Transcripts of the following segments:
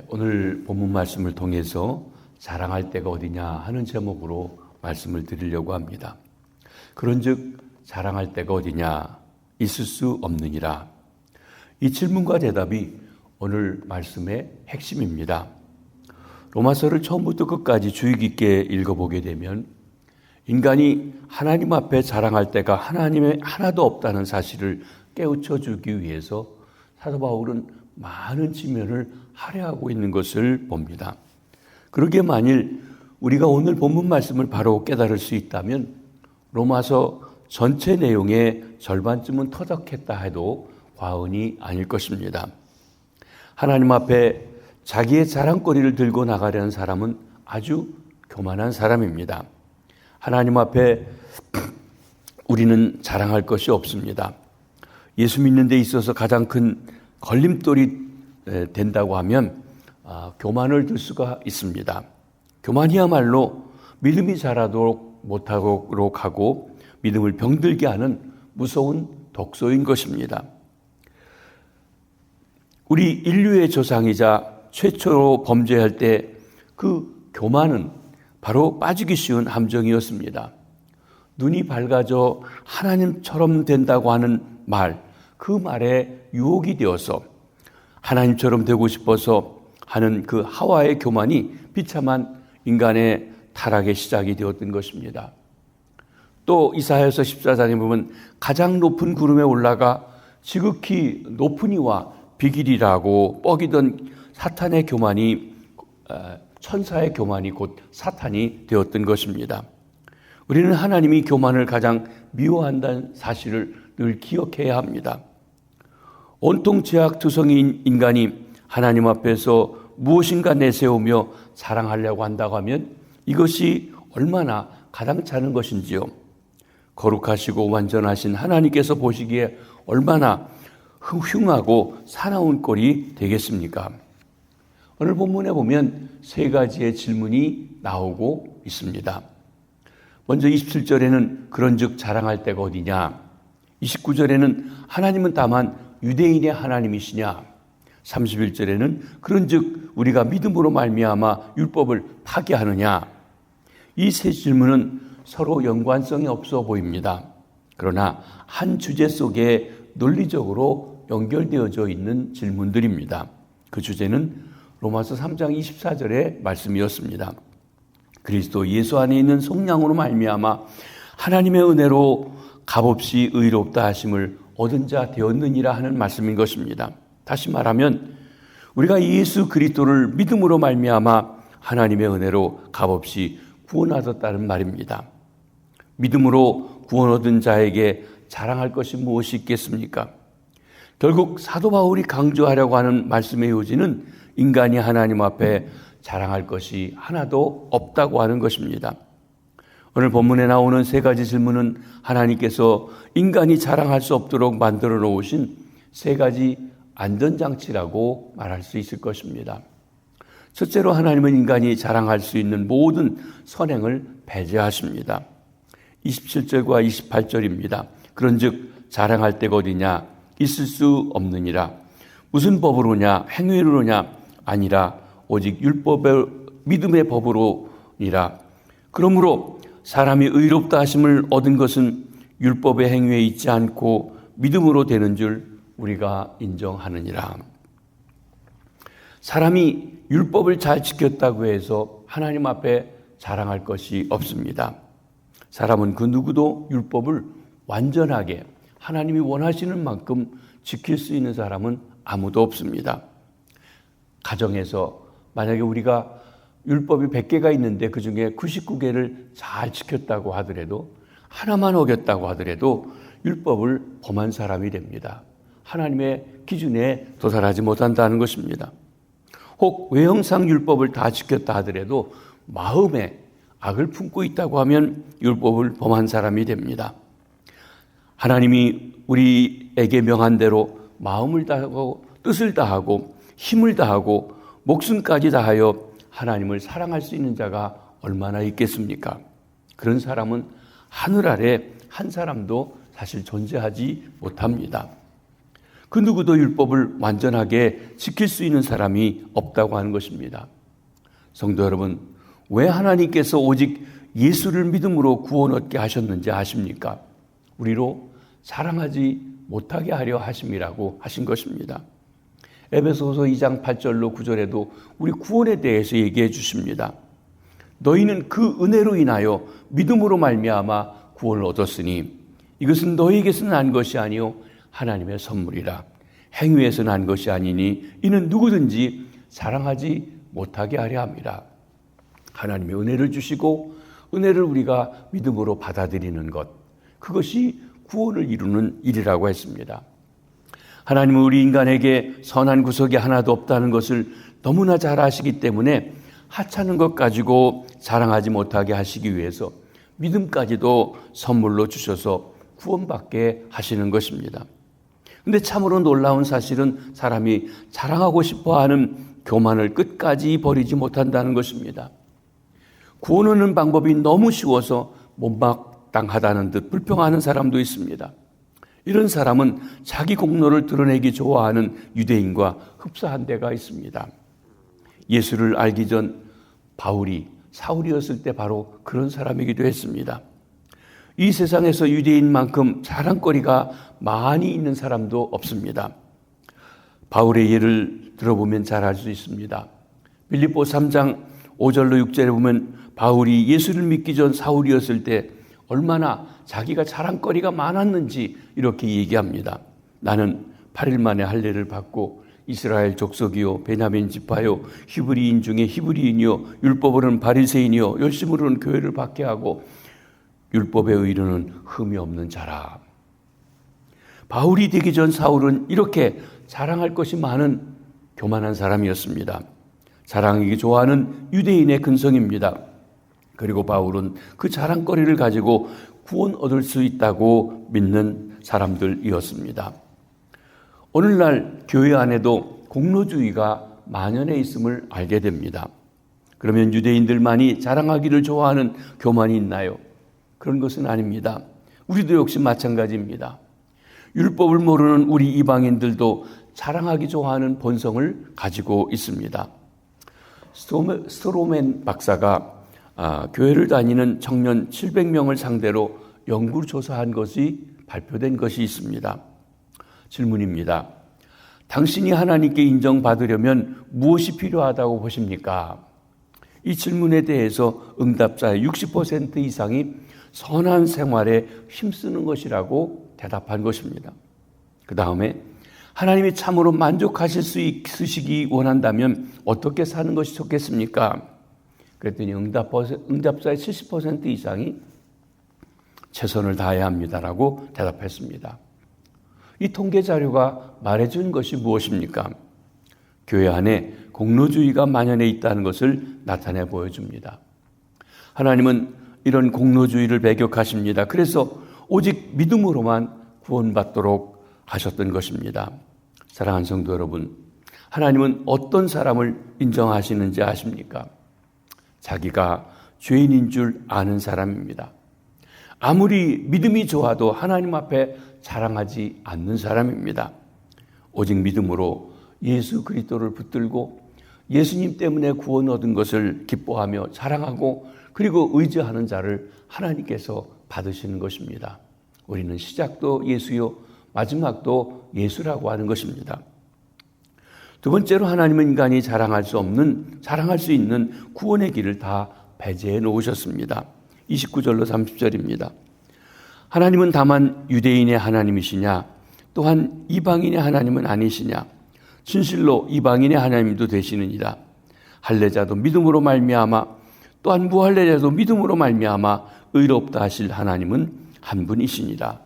오늘 본문 말씀을 통해서 자랑할 때가 어디냐 하는 제목으로 말씀을 드리려고 합니다. 그런즉 자랑할 때가 어디냐 있을 수 없느니라. 이 질문과 대답이 오늘 말씀의 핵심입니다. 로마서를 처음부터 끝까지 주의 깊게 읽어보게 되면 인간이 하나님 앞에 자랑할 때가 하나님의 하나도 없다는 사실을 깨우쳐 주기 위해서 사도 바울은 많은 지면을 할애하고 있는 것을 봅니다. 그러기에 만일 우리가 오늘 본문 말씀을 바로 깨달을 수 있다면 로마서 전체 내용의 절반쯤은 터득했다 해도 과언이 아닐 것입니다. 하나님 앞에 자기의 자랑거리를 들고 나가려는 사람은 아주 교만한 사람입니다. 하나님 앞에 우리는 자랑할 것이 없습니다. 예수 믿는 데 있어서 가장 큰 걸림돌이 된다고 하면 교만을 들 수가 있습니다. 교만이야말로 믿음이 자라도록 못하도록 하고 믿음을 병들게 하는 무서운 독소인 것입니다. 우리 인류의 조상이자 최초로 범죄할 때 그 교만은 바로 빠지기 쉬운 함정이었습니다. 눈이 밝아져 하나님처럼 된다고 하는 말, 그 말에 유혹이 되어서 하나님처럼 되고 싶어서 하는 그 하와의 교만이 비참한 인간의 타락의 시작이 되었던 것입니다. 또 이사야서 14장에 보면 가장 높은 구름에 올라가 지극히 높은 이와 비길이라고 뻐기던 사탄의 교만이 천사의 교만이 곧 사탄이 되었던 것입니다. 우리는 하나님이 교만을 가장 미워한다는 사실을 늘 기억해야 합니다. 온통 죄악투성인 인간이 하나님 앞에서 무엇인가 내세우며 자랑하려고 한다고 하면 이것이 얼마나 가당찮은 것인지요. 거룩하시고 완전하신 하나님께서 보시기에 얼마나 흉하고 사나운 꼴이 되겠습니까? 오늘 본문에 보면 세 가지의 질문이 나오고 있습니다. 먼저 27절에는 그런즉 자랑할 때가 어디냐? 29절에는 하나님은 다만 유대인의 하나님이시냐? 31절에는 그런즉 우리가 믿음으로 말미암아 율법을 파괴하느냐? 이 세 질문은 서로 연관성이 없어 보입니다. 그러나 한 주제 속에 논리적으로 연결되어져 있는 질문들입니다. 그 주제는 로마서 3장 24절의 말씀이었습니다. 그리스도 예수 안에 있는 성령으로 말미암아 하나님의 은혜로 값없이 의롭다 하심을 얻은 자 되었느니라 하는 말씀인 것입니다. 다시 말하면 우리가 예수 그리스도를 믿음으로 말미암아 하나님의 은혜로 값없이 구원 얻었다는 말입니다. 믿음으로 구원 얻은 자에게 자랑할 것이 무엇이 있겠습니까? 결국 사도 바울이 강조하려고 하는 말씀의 요지는 인간이 하나님 앞에 자랑할 것이 하나도 없다고 하는 것입니다. 오늘 본문에 나오는 세 가지 질문은 하나님께서 인간이 자랑할 수 없도록 만들어 놓으신 세 가지 안전장치라고 말할 수 있을 것입니다. 첫째로 하나님은 인간이 자랑할 수 있는 모든 선행을 배제하십니다. 27절과 28절입니다. 그런즉 자랑할 때가 어디냐? 있을 수 없느니라. 무슨 법으로냐? 행위로냐? 아니라 오직 율법의 믿음의 법으로니라. 그러므로 사람이 의롭다 하심을 얻은 것은 율법의 행위에 있지 않고 믿음으로 되는 줄 우리가 인정하느니라. 사람이 율법을 잘 지켰다고 해서 하나님 앞에 자랑할 것이 없습니다. 사람은 그 누구도 율법을 완전하게 하나님이 원하시는 만큼 지킬 수 있는 사람은 아무도 없습니다. 가정에서 만약에 우리가 율법이 100개가 있는데 그중에 99개를 잘 지켰다고 하더라도 하나만 어겼다고 하더라도 율법을 범한 사람이 됩니다. 하나님의 기준에 도달하지 못한다는 것입니다. 혹 외형상 율법을 다 지켰다 하더라도 마음에 악을 품고 있다고 하면 율법을 범한 사람이 됩니다. 하나님이 우리에게 명한 대로 마음을 다하고 뜻을 다하고 힘을 다하고 목숨까지 다하여 하나님을 사랑할 수 있는 자가 얼마나 있겠습니까? 그런 사람은 하늘 아래 한 사람도 사실 존재하지 못합니다. 그 누구도 율법을 완전하게 지킬 수 있는 사람이 없다고 하는 것입니다. 성도 여러분, 왜 하나님께서 오직 예수를 믿음으로 구원 얻게 하셨는지 아십니까? 우리로 자랑하지 못하게 하려 하심이라고 하신 것입니다. 에베소서 2장 8절로 9절에도 우리 구원에 대해서 얘기해 주십니다. 너희는 그 은혜로 인하여 믿음으로 말미암아 구원을 얻었으니 이것은 너희에게서 난 것이 아니요 하나님의 선물이라. 행위에서 난 것이 아니니 이는 누구든지 자랑하지 못하게 하려 함이라. 하나님의 은혜를 주시고 은혜를 우리가 믿음으로 받아들이는 것, 그것이 구원을 이루는 일이라고 했습니다. 하나님은 우리 인간에게 선한 구석이 하나도 없다는 것을 너무나 잘 아시기 때문에 하찮은 것 가지고 자랑하지 못하게 하시기 위해서 믿음까지도 선물로 주셔서 구원받게 하시는 것입니다. 그런데 참으로 놀라운 사실은 사람이 자랑하고 싶어하는 교만을 끝까지 버리지 못한다는 것입니다. 구원 얻는 방법이 너무 쉬워서 못마땅하다는 듯 불평하는 사람도 있습니다. 이런 사람은 자기 공로를 드러내기 좋아하는 유대인과 흡사한 데가 있습니다. 예수를 알기 전 바울이 사울이었을 때 바로 그런 사람이기도 했습니다. 이 세상에서 유대인만큼 자랑거리가 많이 있는 사람도 없습니다. 바울의 예를 들어보면 잘 알 수 있습니다. 빌립보 3장 5절로 6절에 보면 바울이 예수를 믿기 전 사울이었을 때 얼마나 자기가 자랑거리가 많았는지 이렇게 얘기합니다. 나는 8일 만에 할례를 받고 이스라엘 족속이요 베냐민 지파요 히브리인 중에 히브리인이요 율법으로는 바리새인이요 열심으로는 교회를 받게 하고 율법에 의로는 흠이 없는 자라. 바울이 되기 전 사울은 이렇게 자랑할 것이 많은 교만한 사람이었습니다. 자랑하기 좋아하는 유대인의 근성입니다. 그리고 바울은 그 자랑거리를 가지고 구원 얻을 수 있다고 믿는 사람들이었습니다. 오늘날 교회 안에도 공로주의가 만연해 있음을 알게 됩니다. 그러면 유대인들만이 자랑하기를 좋아하는 교만이 있나요? 그런 것은 아닙니다. 우리도 역시 마찬가지입니다. 율법을 모르는 우리 이방인들도 자랑하기 좋아하는 본성을 가지고 있습니다. 스트로맨 박사가 교회를 다니는 청년 700명을 상대로 연구를 조사한 것이 발표된 것이 있습니다. 질문입니다. 당신이 하나님께 인정받으려면 무엇이 필요하다고 보십니까? 이 질문에 대해서 응답자의 60% 이상이 선한 생활에 힘쓰는 것이라고 대답한 것입니다. 그 다음에 하나님이 참으로 만족하실 수 있으시기 원한다면 어떻게 사는 것이 좋겠습니까? 그랬더니 응답자의 70% 이상이 최선을 다해야 합니다라고 대답했습니다. 이 통계 자료가 말해준 것이 무엇입니까? 교회 안에 공로주의가 만연해 있다는 것을 나타내 보여줍니다. 하나님은 이런 공로주의를 배격하십니다. 그래서 오직 믿음으로만 구원받도록 하셨던 것입니다. 사랑하는 성도 여러분, 하나님은 어떤 사람을 인정하시는지 아십니까? 자기가 죄인인 줄 아는 사람입니다. 아무리 믿음이 좋아도 하나님 앞에 자랑하지 않는 사람입니다. 오직 믿음으로 예수 그리스도를 붙들고 예수님 때문에 구원 얻은 것을 기뻐하며 자랑하고 그리고 의지하는 자를 하나님께서 받으시는 것입니다. 우리는 시작도 예수요 마지막도 예수라고 하는 것입니다. 두 번째로 하나님은 인간이 자랑할 수 있는 구원의 길을 다 배제해 놓으셨습니다. 29절로 30절입니다. 하나님은 다만 유대인의 하나님이시냐 또한 이방인의 하나님은 아니시냐 진실로 이방인의 하나님도 되시느니라. 할례자도 믿음으로 말미암아 또한 무할례자도 믿음으로 말미암아 의롭다 하실 하나님은 한 분이시니라.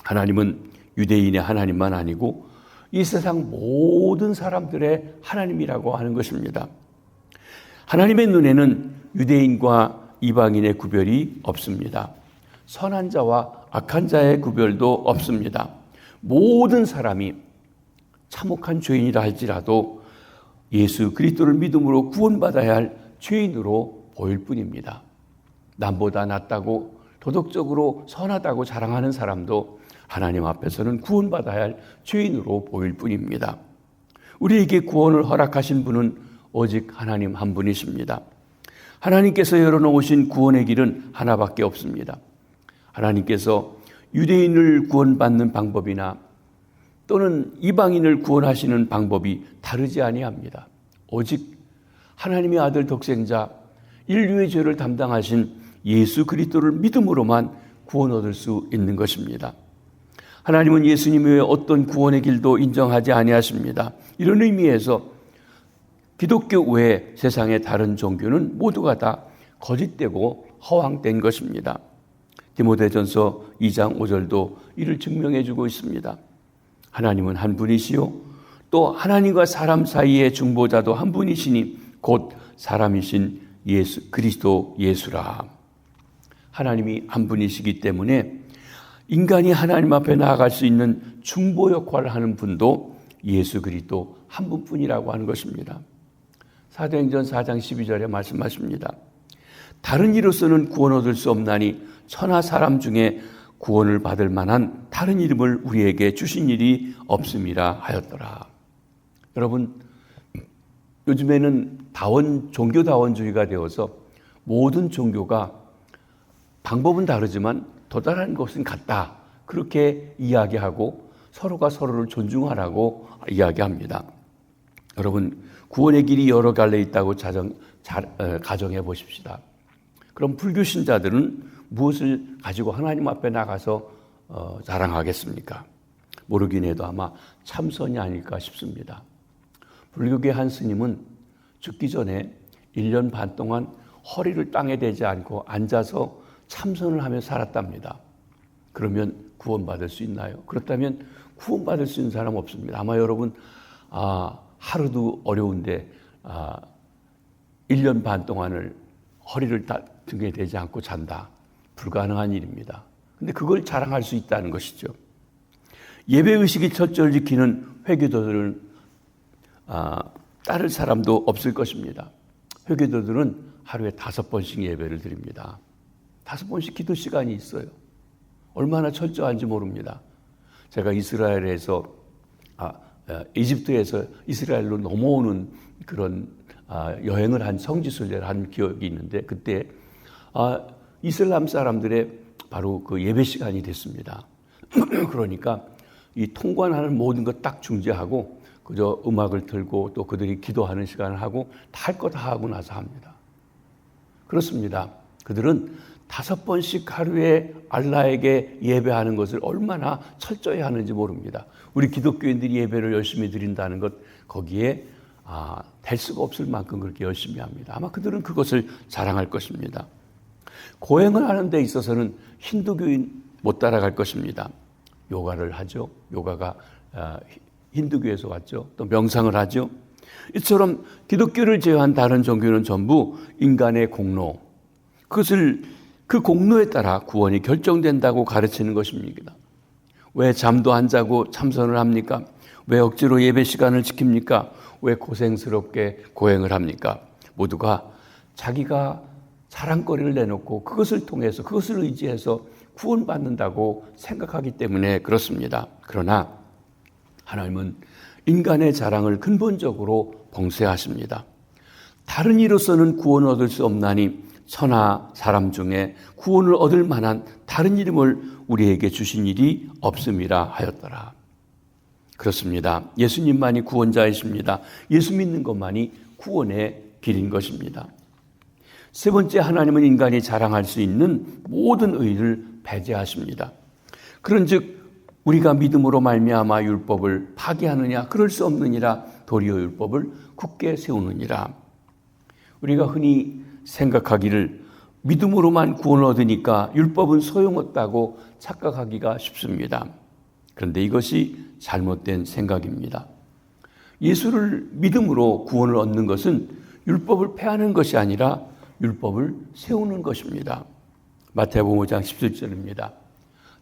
하나님은 유대인의 하나님만 아니고 이 세상 모든 사람들의 하나님이라고 하는 것입니다. 하나님의 눈에는 유대인과 이방인의 구별이 없습니다. 선한 자와 악한 자의 구별도 없습니다. 모든 사람이 참혹한 죄인이라 할지라도 예수 그리스도를 믿음으로 구원받아야 할 죄인으로 보일 뿐입니다. 남보다 낫다고 도덕적으로 선하다고 자랑하는 사람도 하나님 앞에서는 구원받아야 할 죄인으로 보일 뿐입니다. 우리에게 구원을 허락하신 분은 오직 하나님 한 분이십니다. 하나님께서 열어놓으신 구원의 길은 하나밖에 없습니다. 하나님께서 유대인을 구원받는 방법이나 또는 이방인을 구원하시는 방법이 다르지 아니합니다. 오직 하나님의 아들 독생자 인류의 죄를 담당하신 예수 그리스도를 믿음으로만 구원 얻을 수 있는 것입니다. 하나님은 예수님 외에 어떤 구원의 길도 인정하지 아니하십니다. 이런 의미에서 기독교 외에 세상의 다른 종교는 모두가 다 거짓되고 허황된 것입니다. 디모데전서 2장 5절도 이를 증명해 주고 있습니다. 하나님은 한 분이시요 또 하나님과 사람 사이의 중보자도 한 분이시니 곧 사람이신 예수 그리스도 예수라. 하나님이 한 분이시기 때문에 인간이 하나님 앞에 나아갈 수 있는 중보 역할을 하는 분도 예수 그리스도 한 분뿐이라고 하는 것입니다. 사도행전 4장 12절에 말씀하십니다. 다른 이로서는 구원 얻을 수 없나니 천하 사람 중에 구원을 받을 만한 다른 이름을 우리에게 주신 일이 없음이라 하였더라. 여러분, 요즘에는 종교다원주의가 되어서 모든 종교가 방법은 다르지만 도달하는 것은 같다. 그렇게 이야기하고 서로가 서로를 존중하라고 이야기합니다. 여러분, 구원의 길이 여러 갈래 있다고 가정해 보십시다. 그럼 불교 신자들은 무엇을 가지고 하나님 앞에 나가서 자랑하겠습니까? 모르긴 해도 아마 참선이 아닐까 싶습니다. 불교계 한 스님은 죽기 전에 1년 반 동안 허리를 땅에 대지 않고 앉아서 참선을 하며 살았답니다. 그러면 구원받을 수 있나요? 그렇다면 구원받을 수 있는 사람 없습니다. 아마 여러분 하루도 어려운데 1년 반 동안을 허리를 등에 대지 않고 잔다. 불가능한 일입니다. 근데 그걸 자랑할 수 있다는 것이죠. 예배의식이 첫절 지키는 회교도들은 따를 사람도 없을 것입니다. 회교도들은 하루에 5번씩 예배를 드립니다. 5번씩 기도 시간이 있어요. 얼마나 철저한지 모릅니다. 제가 이집트에서 이스라엘로 넘어오는 그런 여행을 한 성지순례를 한 기억이 있는데 그때 이슬람 사람들의 바로 그 예배 시간이 됐습니다. 그러니까 이 통관하는 모든 것 딱 중지하고 그저 음악을 틀고 또 그들이 기도하는 시간을 하고 할 거 다 하고 나서 합니다. 그렇습니다. 그들은 5번씩 하루에 알라에게 예배하는 것을 얼마나 철저히 하는지 모릅니다. 우리 기독교인들이 예배를 열심히 드린다는 것 거기에 될 수가 없을 만큼 그렇게 열심히 합니다. 아마 그들은 그것을 자랑할 것입니다. 고행을 하는 데 있어서는 힌두교인 못 따라갈 것입니다. 요가를 하죠. 요가가 힌두교에서 왔죠. 또 명상을 하죠. 이처럼 기독교를 제외한 다른 종교는 전부 인간의 공로, 그 공로에 따라 구원이 결정된다고 가르치는 것입니다. 왜 잠도 안 자고 참선을 합니까? 왜 억지로 예배 시간을 지킵니까? 왜 고생스럽게 고행을 합니까? 모두가 자기가 자랑거리를 내놓고 그것을 통해서 그것을 의지해서 구원받는다고 생각하기 때문에 그렇습니다. 그러나 하나님은 인간의 자랑을 근본적으로 봉쇄하십니다. 다른 이로서는 구원을 얻을 수 없나니 천하 사람 중에 구원을 얻을 만한 다른 이름을 우리에게 주신 일이 없음이라 하였더라. 그렇습니다. 예수님만이 구원자이십니다. 예수 믿는 것만이 구원의 길인 것입니다. 세 번째, 하나님은 인간이 자랑할 수 있는 모든 의를 배제하십니다. 그런즉 우리가 믿음으로 말미암아 율법을 파기하느냐? 그럴 수 없느니라. 도리어 율법을 굳게 세우느니라. 우리가 흔히 생각하기를 믿음으로만 구원을 얻으니까 율법은 소용없다고 착각하기가 쉽습니다. 그런데 이것이 잘못된 생각입니다. 예수를 믿음으로 구원을 얻는 것은 율법을 폐하는 것이 아니라 율법을 세우는 것입니다. 마태복음 5장 17절입니다.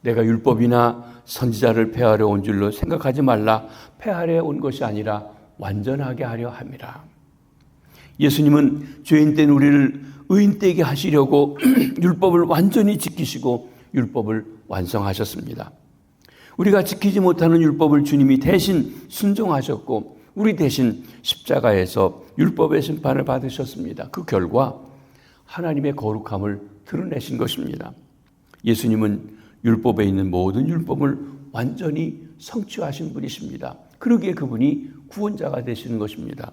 내가 율법이나 선지자를 폐하려 온 줄로 생각하지 말라. 폐하려 온 것이 아니라 완전하게 하려 함이라. 예수님은 죄인 된 우리를 의인 되게 하시려고 율법을 완전히 지키시고 율법을 완성하셨습니다. 우리가 지키지 못하는 율법을 주님이 대신 순종하셨고 우리 대신 십자가에서 율법의 심판을 받으셨습니다. 그 결과 하나님의 거룩함을 드러내신 것입니다. 예수님은 율법에 있는 모든 율법을 완전히 성취하신 분이십니다. 그러기에 그분이 구원자가 되시는 것입니다.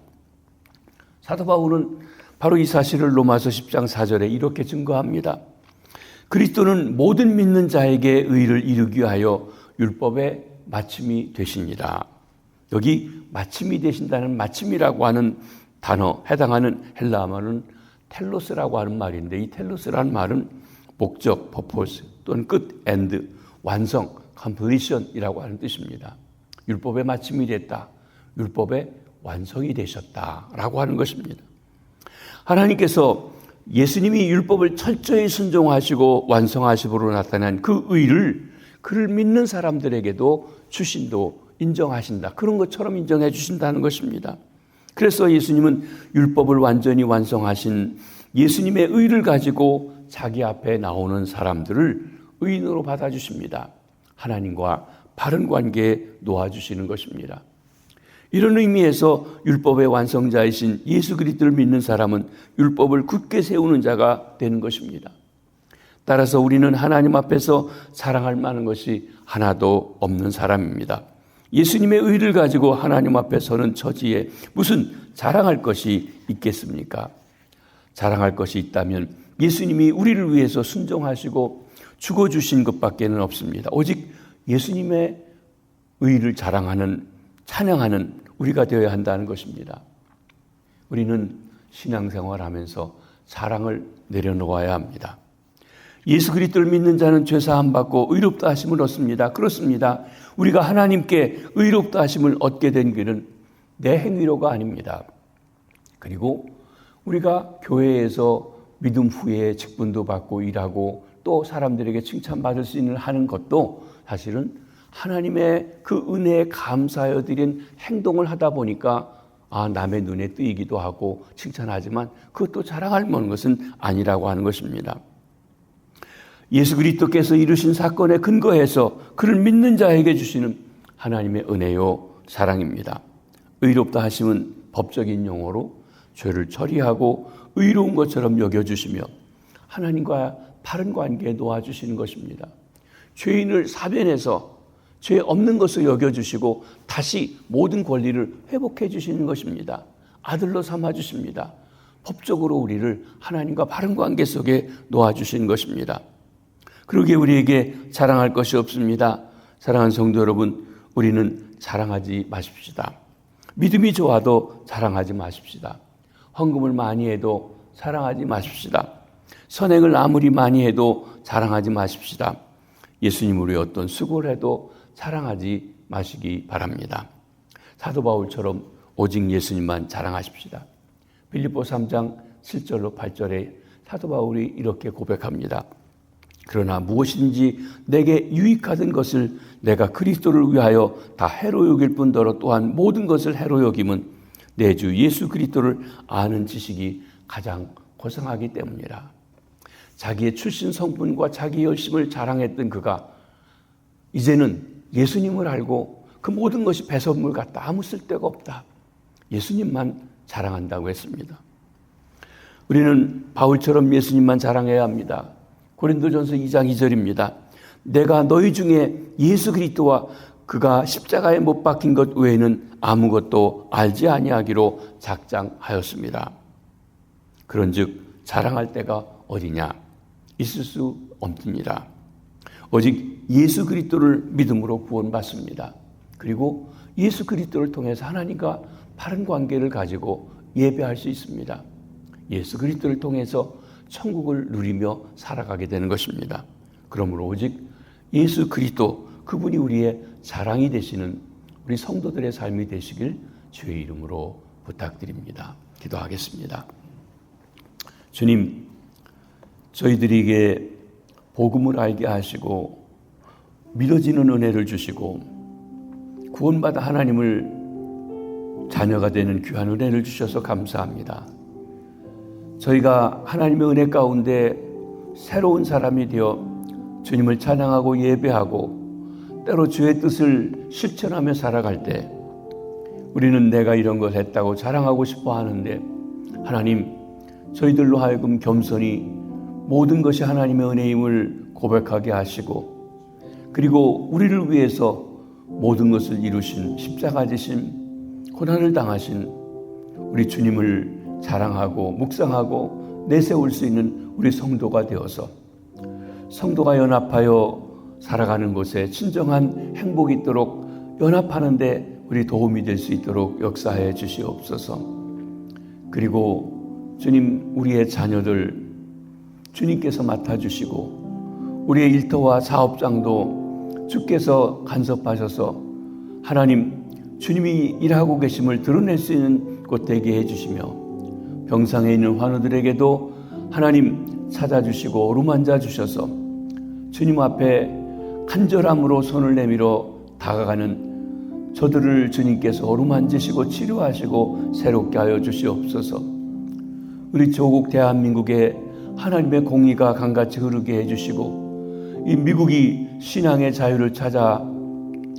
사도 바울은 바로 이 사실을 로마서 10장 4절에 이렇게 증거합니다. 그리스도는 모든 믿는 자에게 의를 이루기 위하여 율법의 마침이 되시니라. 여기 마침이 되신다는 마침이라고 하는 단어, 해당하는 헬라어 말은 텔로스라고 하는 말인데, 이 텔로스라는 말은 목적, purpose 또는 끝, end, 완성, completion이라고 하는 뜻입니다. 율법의 마침이 됐다, 율법의 완성이 되셨다라고 하는 것입니다. 하나님께서 예수님이 율법을 철저히 순종하시고 완성하심으로 나타난 그 의를 그를 믿는 사람들에게도 주신도 인정하신다. 그런 것처럼 인정해 주신다는 것입니다. 그래서 예수님은 율법을 완전히 완성하신 예수님의 의를 가지고 자기 앞에 나오는 사람들을 의인으로 받아주십니다. 하나님과 바른 관계에 놓아주시는 것입니다. 이런 의미에서 율법의 완성자이신 예수 그리스도를 믿는 사람은 율법을 굳게 세우는 자가 되는 것입니다. 따라서 우리는 하나님 앞에서 자랑할 만한 것이 하나도 없는 사람입니다. 예수님의 의를 가지고 하나님 앞에 서는 처지에 무슨 자랑할 것이 있겠습니까? 자랑할 것이 있다면 예수님이 우리를 위해서 순종하시고 죽어주신 것밖에는 없습니다. 오직 예수님의 의를 자랑하는, 찬양하는 우리가 되어야 한다는 것입니다. 우리는 신앙생활하면서 자랑을 내려놓아야 합니다. 예수 그리스도를 믿는 자는 죄사함 받고 의롭다 하심을 얻습니다. 그렇습니다. 우리가 하나님께 의롭다 하심을 얻게 된 길은 내 행위로가 아닙니다. 그리고 우리가 교회에서 믿음 후에 직분도 받고 일하고 또 사람들에게 칭찬받을 수 있는 하는 것도 사실은 하나님의 그 은혜에 감사하여 드린 행동을 하다 보니까 남의 눈에 띄기도 하고 칭찬하지만 그것도 자랑할 만한 것은 아니라고 하는 것입니다. 예수 그리스도께서 이루신 사건에 근거해서 그를 믿는 자에게 주시는 하나님의 은혜요 사랑입니다. 의롭다 하심은 법적인 용어로 죄를 처리하고 의로운 것처럼 여겨주시며 하나님과 바른 관계에 놓아주시는 것입니다. 죄인을 사변해서 죄 없는 것을 여겨주시고 다시 모든 권리를 회복해 주시는 것입니다. 아들로 삼아주십니다. 법적으로 우리를 하나님과 바른 관계 속에 놓아주시는 것입니다. 그러기에 우리에게 자랑할 것이 없습니다. 사랑하는 성도 여러분, 우리는 자랑하지 마십시다. 믿음이 좋아도 자랑하지 마십시다. 헌금을 많이 해도 자랑하지 마십시다. 선행을 아무리 많이 해도 자랑하지 마십시다. 예수님으로의 어떤 수고를 해도 자랑하지 마시기 바랍니다. 사도 바울처럼 오직 예수님만 자랑하십시다. 빌립보 3장 7절로 8절에 사도 바울이 이렇게 고백합니다. 그러나 무엇인지 내게 유익하던 것을 내가 그리스도를 위하여 다 해로 여길 뿐더러 또한 모든 것을 해로 여김은 내 주 예수 그리스도를 아는 지식이 가장 고상하기 때문이라. 자기의 출신 성분과 자기 열심을 자랑했던 그가 이제는 예수님을 알고 그 모든 것이 배설물 같다. 아무 쓸데가 없다. 예수님만 자랑한다고 했습니다. 우리는 바울처럼 예수님만 자랑해야 합니다. 고린도전서 2장 2절입니다. 내가 너희 중에 예수 그리스도와 그가 십자가에 못 박힌 것 외에는 아무것도 알지 아니하기로 작정하였습니다. 그런즉 자랑할 때가 어디냐? 있을 수 없습니다. 오직 예수 그리스도를 믿음으로 구원받습니다. 그리고 예수 그리스도를 통해서 하나님과 바른 관계를 가지고 예배할 수 있습니다. 예수 그리스도를 통해서 천국을 누리며 살아가게 되는 것입니다. 그러므로 오직 예수 그리스도 그분이 우리의 자랑이 되시는 우리 성도들의 삶이 되시길 주의 이름으로 부탁드립니다. 기도하겠습니다. 주님, 저희들에게 복음을 알게 하시고 믿어지는 은혜를 주시고 구원받아 하나님을 자녀가 되는 귀한 은혜를 주셔서 감사합니다. 저희가 하나님의 은혜 가운데 새로운 사람이 되어 주님을 찬양하고 예배하고 때로 주의 뜻을 실천하며 살아갈 때 우리는 내가 이런 걸 했다고 자랑하고 싶어 하는데, 하나님, 저희들로 하여금 겸손히 모든 것이 하나님의 은혜임을 고백하게 하시고, 그리고 우리를 위해서 모든 것을 이루신 십자가 지신 고난을 당하신 우리 주님을 자랑하고 묵상하고 내세울 수 있는 우리 성도가 되어서 성도가 연합하여 살아가는 곳에 진정한 행복이 있도록 연합하는 데 우리 도움이 될 수 있도록 역사해 주시옵소서. 그리고 주님, 우리의 자녀들 주님께서 맡아주시고 우리의 일터와 사업장도 주께서 간섭하셔서 하나님, 주님이 일하고 계심을 드러낼 수 있는 곳 되게 해주시며, 병상에 있는 환우들에게도 하나님 찾아주시고 어루만져 주셔서 주님 앞에 간절함으로 손을 내밀어 다가가는 저들을 주님께서 어루만지시고 치료하시고 새롭게 하여 주시옵소서. 우리 조국 대한민국에 하나님의 공의가 강같이 흐르게 해주시고, 이 미국이 신앙의 자유를 찾아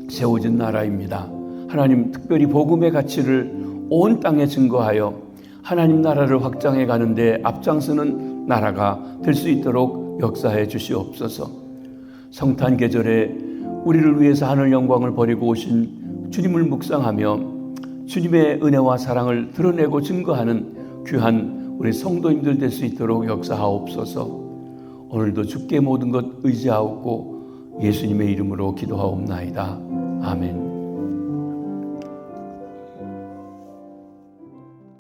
세워진 나라입니다. 하나님, 특별히 복음의 가치를 온 땅에 증거하여 하나님 나라를 확장해 가는데 앞장서는 나라가 될 수 있도록 역사해 주시옵소서. 성탄 계절에 우리를 위해서 하늘 영광을 버리고 오신 주님을 묵상하며 주님의 은혜와 사랑을 드러내고 증거하는 귀한 우리 성도님들 될 수 있도록 역사하옵소서. 오늘도 주께 모든 것 의지하옵고 예수님의 이름으로 기도하옵나이다. 아멘.